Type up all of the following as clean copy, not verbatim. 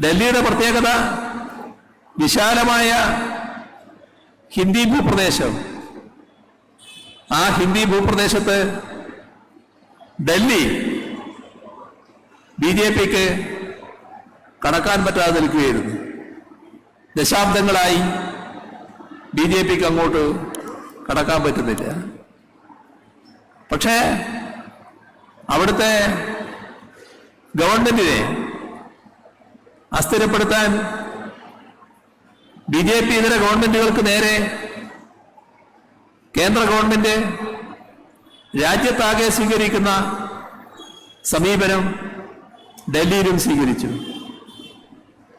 ഡൽഹിയുടെ പ്രത്യേകത വിശാലമായ ഹിന്ദി ഭൂപ്രദേശം. ആ ഹിന്ദി ഭൂപ്രദേശത്ത് ഡൽഹി BJPക്ക് കടക്കാൻ പറ്റാതെ നിൽക്കുകയായിരുന്നു. ദശാബ്ദങ്ങളായി BJPക്ക് അങ്ങോട്ട് കടക്കാൻ പറ്റുന്നില്ല. പക്ഷേ അവിടുത്തെ ഗവൺമെന്റിനെ അസ്ഥിരപ്പെടുത്താൻ BJP ഇതര ഗവൺമെന്റുകൾക്ക് നേരെ കേന്ദ്ര ഗവൺമെന്റ് രാജ്യത്താകെ സ്വീകരിക്കുന്ന സമീപനം ഡൽഹിയിലും സ്വീകരിച്ചു.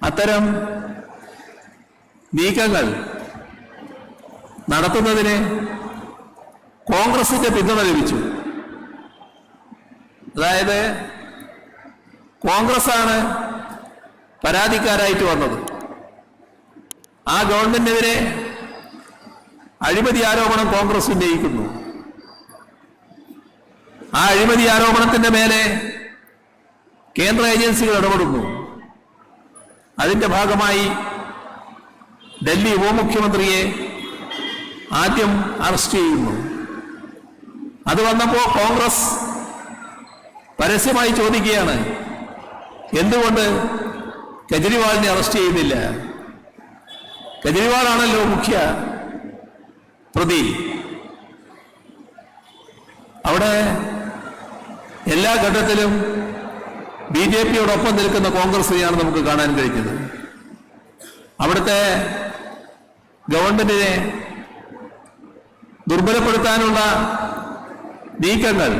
അത്തരം നീക്കങ്ങൾ നടത്തുന്നതിന് കോൺഗ്രസിന്റെ പിന്തുണ ലഭിച്ചു. അതായത് കോൺഗ്രസ്സാണ് പരാതിക്കാരായിട്ട് വന്നത്. ആ ഗവൺമെന്റിനെതിരെ അഴിമതി ആരോപണം കോൺഗ്രസ് ഉന്നയിക്കുന്നു. ആ അഴിമതി ആരോപണത്തിന്റെ മേലെ കേന്ദ്ര ഏജൻസികൾ ഇടപെടുന്നു. അതിന്റെ ഭാഗമായി ഡൽഹി ഉപമുഖ്യമന്ത്രിയെ ആദ്യം അറസ്റ്റ് ചെയ്യുന്നു. അത് വന്നപ്പോൾ കോൺഗ്രസ് പരസ്യമായി ചോദിക്കുകയാണ്, എന്തുകൊണ്ട് കെജ്രിവാളിനെ അറസ്റ്റ് ചെയ്യുന്നില്ല? കെജ്രിവാളാണല്ലോ മുഖ്യ പ്രതി. അവിടെ എല്ലാ ഘട്ടത്തിലും BJPയോടൊപ്പം നിൽക്കുന്ന കോൺഗ്രസിനെയാണ് നമുക്ക് കാണാൻ കഴിയുന്നത്. അവിടുത്തെ ഗവൺമെന്റിനെ ദുർബലപ്പെടുത്താനുള്ള നീക്കങ്ങൾ,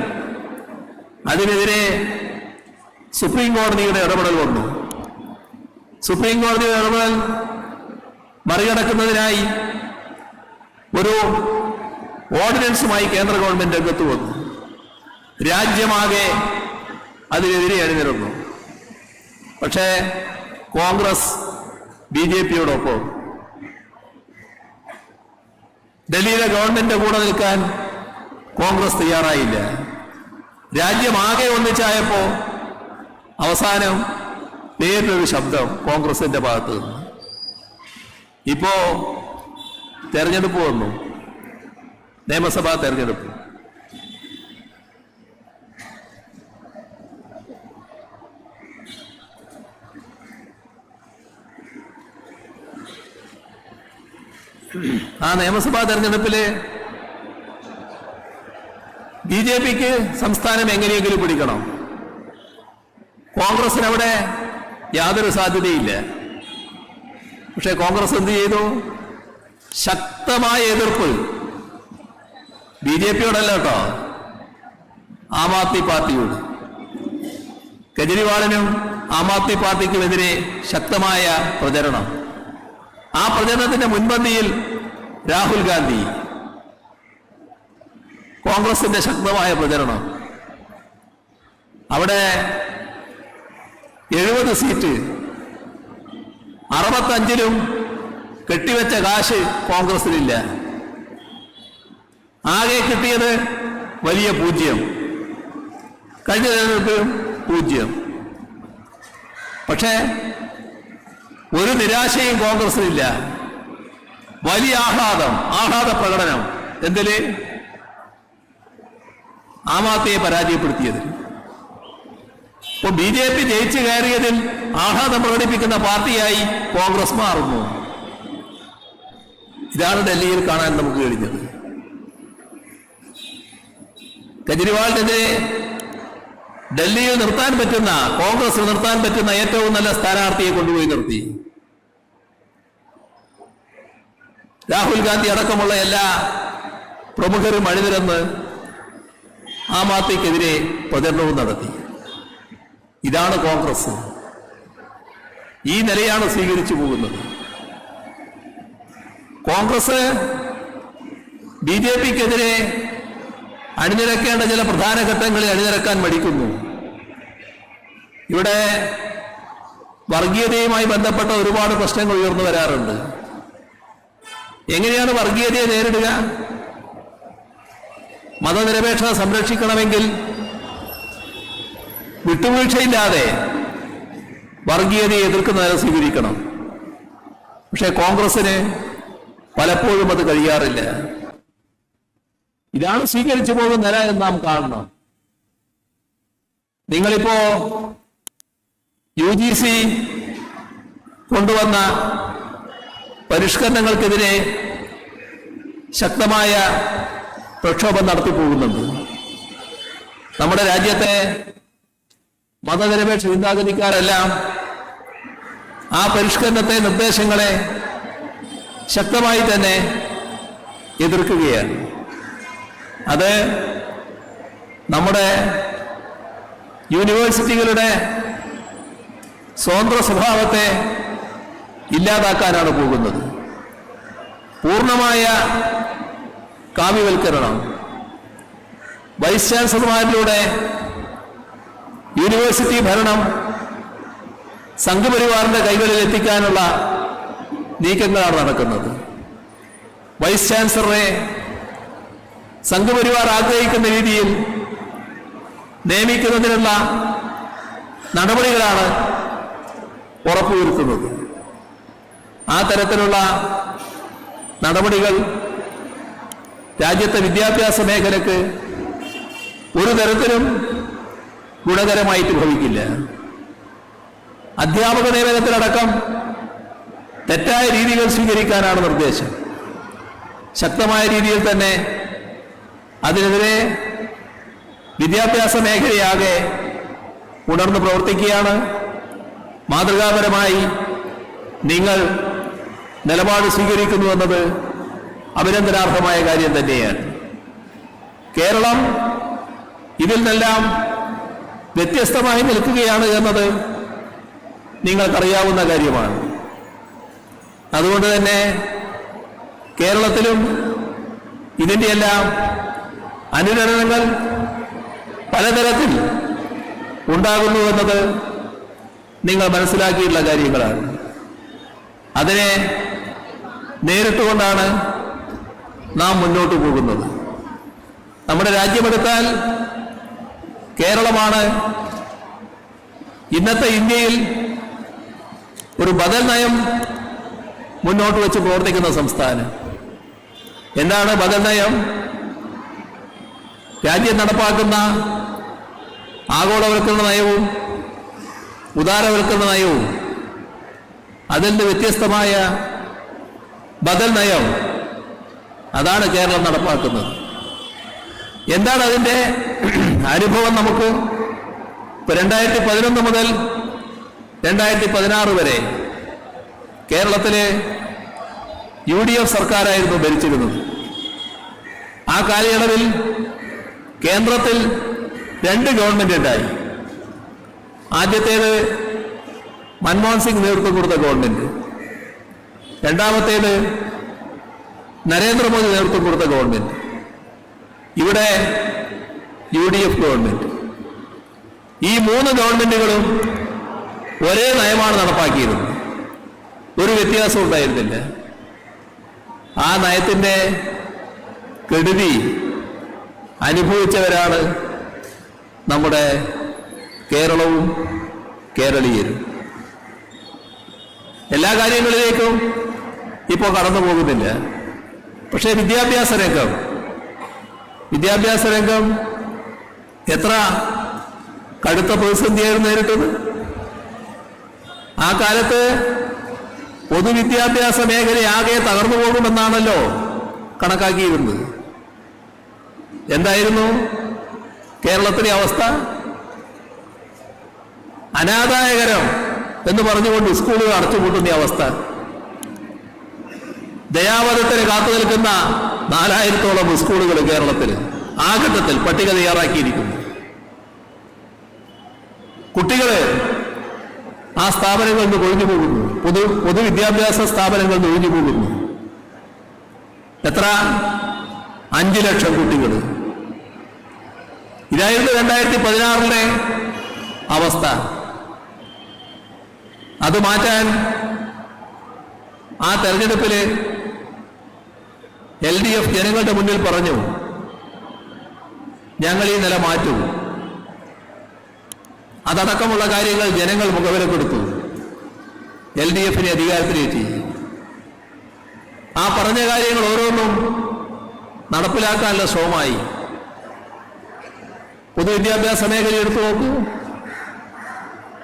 അതിനെതിരെ സുപ്രീം കോടതിയുടെ ഇടപെടൽ വന്നു. സുപ്രീം കോടതിയുടെ ഇടപെടൽ മറികടക്കുന്നതിനായി ഒരു ഓർഡിനൻസുമായി കേന്ദ്ര ഗവൺമെന്റ് രംഗത്ത് വന്നു. രാജ്യമാകെ അതിനെതിരെ അണിനിരന്നു. പക്ഷേ കോൺഗ്രസ് BJPയോടൊപ്പം. ഡൽഹിയിലെ ഗവൺമെന്റ് കൂടെ നിൽക്കാൻ കോൺഗ്രസ് തയ്യാറായില്ല. രാജ്യമാകെ ഒന്നിച്ചായപ്പോ അവസാനം നേരിട്ടൊരു ശബ്ദം കോൺഗ്രസിന്റെ ഭാഗത്ത് നിന്ന്. ഇപ്പോ തെരഞ്ഞെടുപ്പ് വന്നു, നിയമസഭാ തെരഞ്ഞെടുപ്പ്. ആ നിയമസഭാ തെരഞ്ഞെടുപ്പില് BJPക്ക് സംസ്ഥാനം എങ്ങനെയെങ്കിലും പിടിക്കണം. കോൺഗ്രസിന് അവിടെ യാതൊരു സാധ്യതയില്ല. പക്ഷെ കോൺഗ്രസ് എന്ത് ചെയ്തു? ശക്തമായ എതിർപ്പ് BJPയോടല്ല കേട്ടോ, ആം ആദ്മി പാർട്ടിയോട്. കെജ്രിവാളിനും ആം ആദ്മി പാർട്ടിക്കുമെതിരെ ശക്തമായ പ്രചരണം. ആ പ്രചരണത്തിന്റെ മുൻപന്തിയിൽ രാഹുൽ ഗാന്ധി. കോൺഗ്രസിന്റെ ശക്തമായ പ്രചരണം. അവിടെ 70 സീറ്റ്, 65ലും കെട്ടിവെച്ച കാശ് കോൺഗ്രസിനില്ല. ആകെ കിട്ടിയത് വലിയ 0. കഴിഞ്ഞ തെരഞ്ഞെടുപ്പിലും 0. പക്ഷേ ഒരു നിരാശയും കോൺഗ്രസിനില്ല. വലിയ ആഹ്ലാദ പ്രകടനം. എന്തില്? ആം ആദ്മിയെ പരാജയപ്പെടുത്തിയത്. ഇപ്പൊ BJP ജയിച്ചു കയറിയതിൽ ആഹ്ലാദം പ്രകടിപ്പിക്കുന്ന പാർട്ടിയായി കോൺഗ്രസ് മാറുന്നു. ഇതാണ് ഡൽഹിയിൽ കാണാൻ നമുക്ക് കഴിഞ്ഞത്. കെജ്രിവാളിനെതിരെ ഡൽഹിയിൽ നിർത്താൻ പറ്റുന്ന, കോൺഗ്രസ് നിർത്താൻ പറ്റുന്ന ഏറ്റവും നല്ല സ്ഥാനാർത്ഥിയെ കൊണ്ടുപോയി നിർത്തി. രാഹുൽ ഗാന്ധി അടക്കമുള്ള എല്ലാ പ്രമുഖരും അണിനിരന്ന് ആം ആദ്മിക്കെതിരെ പ്രചരണവും നടത്തി. ഇതാണ് കോൺഗ്രസ്. ഈ നിലയാണ് സ്വീകരിച്ചു പോകുന്നത്. കോൺഗ്രസ് BJPക്കെതിരെ അണിനിരക്കേണ്ട ചില പ്രധാന ഘട്ടങ്ങളിൽ അണിനിരക്കാൻ മടിക്കുന്നു. ഇവിടെ വർഗീയതയുമായി ബന്ധപ്പെട്ട ഒരുപാട് പ്രശ്നങ്ങൾ ഉയർന്നു വരാറുണ്ട്. എങ്ങനെയാണ് വർഗീയതയെ നേരിടുക? മതനിരപേക്ഷത സംരക്ഷിക്കണമെങ്കിൽ വിട്ടുവീഴ്ചയില്ലാതെ വർഗീയതയെ എതിർക്കുന്ന നില സ്വീകരിക്കണം. പക്ഷേ കോൺഗ്രസിന് പലപ്പോഴും അത് കഴിയാറില്ല. ഇതാണ് സ്വീകരിച്ചു പോകുന്ന നില എന്ന് നാം കാണണം. നിങ്ങളിപ്പോ UGC കൊണ്ടുവന്ന പരിഷ്കരണങ്ങൾക്കെതിരെ ശക്തമായ പ്രക്ഷോഭം നടത്തിപ്പോകുന്നുണ്ട്. നമ്മുടെ രാജ്യത്തെ മതനിരപേക്ഷ ചിന്താഗതിക്കാരെല്ലാം ആ പരിഷ്കരണത്തെ, നിർദ്ദേശങ്ങളെ ശക്തമായി തന്നെ എതിർക്കുകയാണ്. അത് നമ്മുടെ യൂണിവേഴ്സിറ്റികളുടെ സ്വതന്ത്ര സ്വഭാവത്തെ ഇല്ലാതാക്കാനാണ് പോകുന്നത്. പൂർണ്ണമായ കാവ്യവൽക്കരണം, വൈസ് ചാൻസലർമാരിലൂടെ യൂണിവേഴ്സിറ്റി ഭരണം സംഘപരിവാറിന്റെ കൈകളിൽ എത്തിക്കാനുള്ള നീക്കങ്ങളാണ് നടക്കുന്നത്. വൈസ് ചാൻസലറെ സംഘപരിവാർ ആഗ്രഹിക്കുന്ന രീതിയിൽ നിയമിക്കുന്നതിനുള്ള നടപടികളാണ് ഉറപ്പുവരുത്തുന്നത്. ആ തരത്തിലുള്ള നടപടികൾ രാജ്യത്തെ വിദ്യാഭ്യാസ മേഖലയ്ക്ക് ഒരു തരത്തിലും ഗുണകരമായിട്ട് ഭവിക്കില്ല. അധ്യാപക നിയമനത്തിലടക്കം തെറ്റായ രീതികൾ സ്വീകരിക്കാനാണ് നിർദ്ദേശം. ശക്തമായ രീതിയിൽ തന്നെ അതിനെതിരെ വിദ്യാഭ്യാസ മേഖലയാകെ ഉണർന്നു പ്രവർത്തിക്കുകയാണ്. മാതൃകാപരമായി നിങ്ങൾ നിലപാട് സ്വീകരിക്കുന്നു എന്നത് അഭിനന്ദനാർഹമായ കാര്യം തന്നെയാണ്. കേരളം ഇതിൽ നിന്നെല്ലാം വ്യത്യസ്തമായി നിൽക്കുകയാണ് എന്നത് നിങ്ങൾക്കറിയാവുന്ന കാര്യമാണ്. അതുകൊണ്ട് തന്നെ കേരളത്തിലും ഇതിൻ്റെയെല്ലാം അനുരണനങ്ങൾ പലതരത്തിൽ ഉണ്ടാകുന്നു എന്നത് നിങ്ങൾ മനസ്സിലാക്കിയിട്ടുള്ള കാര്യങ്ങളാണ്. അതിനെ നേരിട്ടുകൊണ്ടാണ് നാം മുന്നോട്ട് പോകുന്നത്. നമ്മുടെ രാജ്യമെടുത്താൽ കേരളമാണ് ഇന്നത്തെ ഇന്ത്യയിൽ ഒരു ബദൽ നയം മുന്നോട്ട് വെച്ച് പ്രവർത്തിക്കുന്ന സംസ്ഥാനം. എന്താണ് ബദൽ നയം? രാജ്യം നടപ്പാക്കുന്ന ആഗോളവൽക്കരണ നയവും ഉദാരവൽക്കരണ നയവും അതിൽ നിന്ന് വ്യത്യസ്തമായ ബദൽ നയം, അതാണ് കേരളം നടപ്പാക്കുന്നത്. എന്താണ് അതിൻ്റെ അനുഭവം? നമുക്ക് 2011 മുതൽ 2016 വരെ കേരളത്തിലെ UDF സർക്കാരായിരുന്നു ഭരിച്ചിരുന്നത്. ആ കാലയളവിൽ കേന്ദ്രത്തിൽ 2 ഗവൺമെന്റ് ഉണ്ടായി. ആദ്യത്തേത് മൻമോഹൻ സിംഗ് നേതൃത്വം കൊടുത്ത ഗവൺമെന്റ്, രണ്ടാമത്തേത് നരേന്ദ്രമോദി നേതൃത്വം കൊടുത്ത ഗവൺമെന്റ്, ഇവിടെ UDF ഗവൺമെന്റ്. ഈ 3 ഗവൺമെന്റുകളും ഒരേ നയമാണ് നടപ്പാക്കിയിരുന്നത്. ഒരു വ്യത്യാസം ഉണ്ടായിരുന്നില്ല. ആ നയത്തിന്റെ കെടുതി അനുഭവിച്ചവരാണ് നമ്മുടെ കേരളവും കേരളീയരും. എല്ലാ കാര്യങ്ങളിലേക്കും ഇപ്പോൾ കടന്നു പോകുന്നില്ല. പക്ഷേ വിദ്യാഭ്യാസ രംഗം എത്ര കടുത്ത പ്രതിസന്ധിയായിരുന്നു നേരിട്ടത്. ആ കാലത്ത് പൊതുവിദ്യാഭ്യാസ മേഖലയാകെ തകർന്നു പോകുമെന്നാണല്ലോ കണക്കാക്കിയിരുന്നത്. എന്തായിരുന്നു കേരളത്തിലെ അവസ്ഥ? അനാദായകരം എന്ന് പറഞ്ഞുകൊണ്ട് സ്കൂളുകൾ അടച്ചുപൂട്ടുന്ന അവസ്ഥ. ദയാവധത്തിന് കാത്തു നിൽക്കുന്ന 4000-ഓളം സ്കൂളുകൾ കേരളത്തിൽ ആ ഘട്ടത്തിൽ പട്ടിക തയ്യാറാക്കിയിരിക്കുന്നു. കുട്ടികള് ആ സ്ഥാപനങ്ങളിൽ നിന്ന് ഒഴിഞ്ഞു പോകുന്നു. പൊതുവിദ്യാഭ്യാസ സ്ഥാപനങ്ങളിൽ നിന്ന് ഒഴിഞ്ഞു പോകുന്നു. എത്ര? 5 ലക്ഷം കുട്ടികൾ. ഇതായിരുന്നു 2016 അവസ്ഥ. അത് മാറ്റാൻ ആ തെരഞ്ഞെടുപ്പിൽ LDF ജനങ്ങളുടെ മുന്നിൽ പറഞ്ഞു, ഞങ്ങൾ ഈ നില മാറ്റും. അതടക്കമുള്ള കാര്യങ്ങൾ ജനങ്ങൾ മുഖവിലക്കെടുത്തു. LDF-നെ അധികാരത്തിലേറ്റി. ആ പറഞ്ഞ കാര്യങ്ങൾ ഓരോന്നും നടപ്പിലാക്കാനുള്ള ശ്രമമായി. പൊതുവിദ്യാഭ്യാസ മേഖല എടുത്തു നോക്കൂ.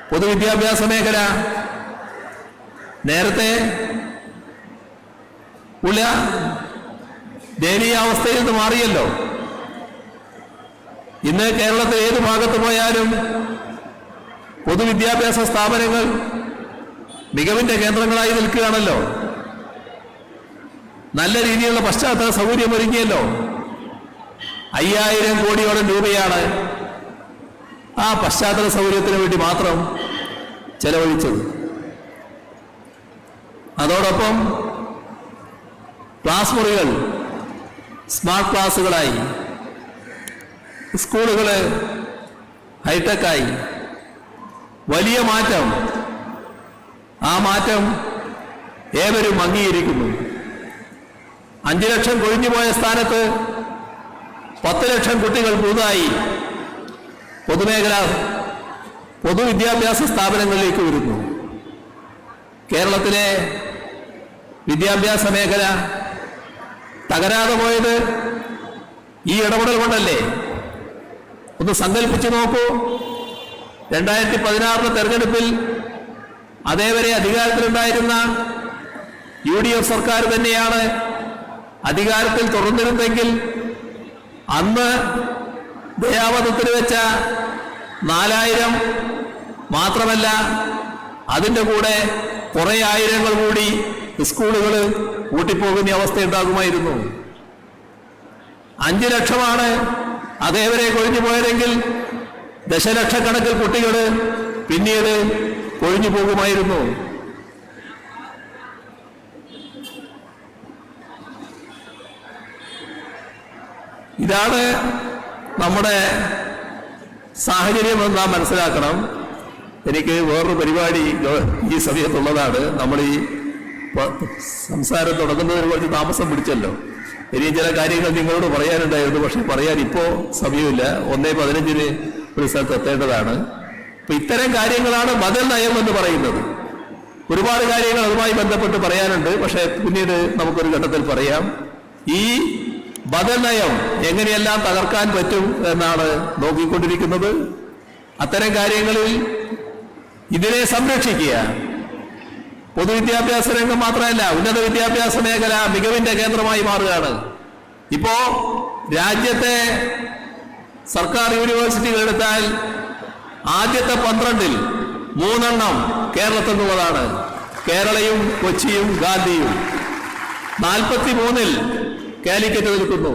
പൊതുവിദ്യാഭ്യാസ മേഖല നേരത്തെ ഉള്ള ദയനീയാവസ്ഥയിൽ നിന്ന് മാറിയല്ലോ. ഇന്ന് കേരളത്തിൽ ഏത് ഭാഗത്ത് പോയാലും പൊതുവിദ്യാഭ്യാസ സ്ഥാപനങ്ങൾ മികവിന്റെ കേന്ദ്രങ്ങളായി നിൽക്കുകയാണല്ലോ. നല്ല രീതിയിലുള്ള പശ്ചാത്തല സൗകര്യം ഒരുങ്ങിയല്ലോ. 5000 കോടിയോളം രൂപയാണ് ആ പശ്ചാത്തല സൗകര്യത്തിന് വേണ്ടി മാത്രം ചെലവഴിച്ചത്. അതോടൊപ്പം ക്ലാസ് മുറികൾ സ്മാർട്ട് ക്ലാസുകളായി, സ്കൂളുകൾ ഹൈടെക്കായി. വലിയ മാറ്റം. ആ മാറ്റം ഏവരും അംഗീകരിക്കുന്നു. 5 ലക്ഷം കൊഴിഞ്ഞുപോയ സ്ഥാനത്ത് 10 ലക്ഷം കുട്ടികൾ പുതുതായി പൊതുവിദ്യാഭ്യാസ സ്ഥാപനങ്ങളിലേക്ക് വരുന്നു. കേരളത്തിലെ വിദ്യാഭ്യാസ മേഖല തകരാതെ പോയത് ഈ ഇടപെടൽ കൊണ്ടല്ലേ? ഒന്ന് സങ്കല്പിച്ചു നോക്കൂ. 2016 തെരഞ്ഞെടുപ്പിൽ അതേവരെ അധികാരത്തിലുണ്ടായിരുന്ന UDF സർക്കാർ തന്നെയാണ് അധികാരത്തിൽ തുടർന്നിരുന്നെങ്കിൽ അന്ന് ദയാവധത്തിൽ വെച്ച 4000 മാത്രമല്ല, അതിൻ്റെ കൂടെ കുറെ ആയിരങ്ങൾ കൂടി സ്കൂളുകൾ കൂട്ടിപ്പോകുന്ന അവസ്ഥ ഉണ്ടാകുമായിരുന്നു. 5 ലക്ഷമാണ് അതേവരെ കൊഴിഞ്ഞു പോയതെങ്കിൽ ദശലക്ഷക്കണക്കിൽ കുട്ടികൾ പിന്നീട് കൊഴിഞ്ഞു പോകുമായിരുന്നു. ഇതാണ് നമ്മുടെ സാഹചര്യം എന്ന് നാം മനസ്സിലാക്കണം. എനിക്ക് വേറൊരു പരിപാടി ഈ സമയത്തുള്ളതാണ്. നമ്മൾ ഈ സംസാരം തുടങ്ങുന്നതിന് കുറച്ച് താമസം പിടിച്ചല്ലോ. ഇനി ചില കാര്യങ്ങൾ നിങ്ങളോട് പറയാനുണ്ടായിരുന്നു, പക്ഷെ പറയാൻ ഇപ്പോ സമയമില്ല. 1:15 ഒരു സ്ഥലത്ത് എത്തേണ്ടതാണ്. അപ്പൊ ഇത്തരം കാര്യങ്ങളാണ് ബദൽ നയം എന്ന് പറയുന്നത്. ഒരുപാട് കാര്യങ്ങൾ അതുമായി ബന്ധപ്പെട്ട് പറയാനുണ്ട്, പക്ഷെ പിന്നീട് നമുക്കൊരു ഘട്ടത്തിൽ പറയാം. ഈ ബദൽ നയം എങ്ങനെയെല്ലാം തകർക്കാൻ പറ്റും എന്നാണ് നോക്കിക്കൊണ്ടിരിക്കുന്നത്. അത്തരം കാര്യങ്ങളിൽ ഇതിനെ സംരക്ഷിക്കുക. പൊതുവിദ്യാഭ്യാസ രംഗം മാത്രമല്ല, ഉന്നത വിദ്യാഭ്യാസ മേഖല മികവിന്റെ കേന്ദ്രമായി മാറുകയാണ്. ഇപ്പോ രാജ്യത്തെ സർക്കാർ യൂണിവേഴ്സിറ്റികൾ എടുത്താൽ ആദ്യത്തെ 12-ൽ 3 കേരളത്തിൽ നിന്നുള്ളതാണ്. കേരളയും കൊച്ചിയും ഗാന്ധിയും. 43-ൽ കാലിക്കറ്റ് നിൽക്കുന്നു.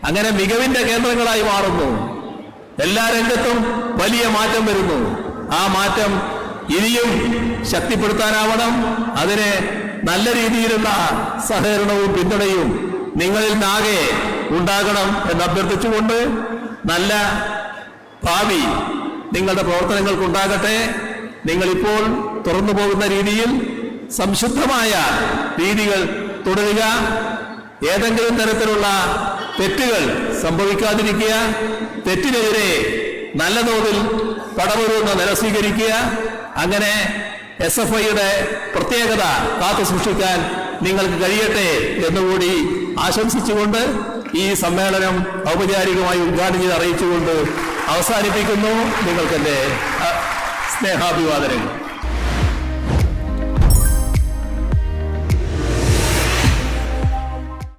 അങ്ങനെ മികവിന്റെ കേന്ദ്രങ്ങളായി മാറുന്നു. എല്ലാ രംഗത്തും വലിയ മാറ്റം വരുന്നു. ആ മാറ്റം ഇനിയും ശക്തിപ്പെടുത്താനാവണം. അതിന് നല്ല രീതിയിലുള്ള സഹകരണവും പിന്തുണയും നിങ്ങളിൽ നിന്നാകെ ഉണ്ടാകണം എന്ന് അഭ്യർത്ഥിച്ചുകൊണ്ട് നല്ല ഭാവി നിങ്ങളുടെ പ്രവർത്തനങ്ങൾക്കുണ്ടാകട്ടെ. നിങ്ങളിപ്പോൾ തുറന്നു പോകുന്ന രീതിയിൽ സംശുദ്ധമായ രീതികൾ തുടരുക. ഏതെങ്കിലും തരത്തിലുള്ള തെറ്റുകൾ സംഭവിക്കാതിരിക്കുക. തെറ്റിനെതിരെ നല്ല തോതിൽ പടമൊരുന്ന നില സ്വീകരിക്കുക. അങ്ങനെ SFIയുടെ പ്രത്യേകത കാത്തു സൂക്ഷിക്കാൻ നിങ്ങൾക്ക് കഴിയട്ടെ എന്നുകൂടി ആശംസിച്ചുകൊണ്ട് ഈ സമ്മേളനം ഔപചാരികമായി ഉദ്ഘാടനം ചെയ്ത് അറിയിച്ചുകൊണ്ട് അവസാനിപ്പിക്കുന്നു. നിങ്ങൾക്കെന്റെ സ്നേഹാഭിവാദനങ്ങൾ.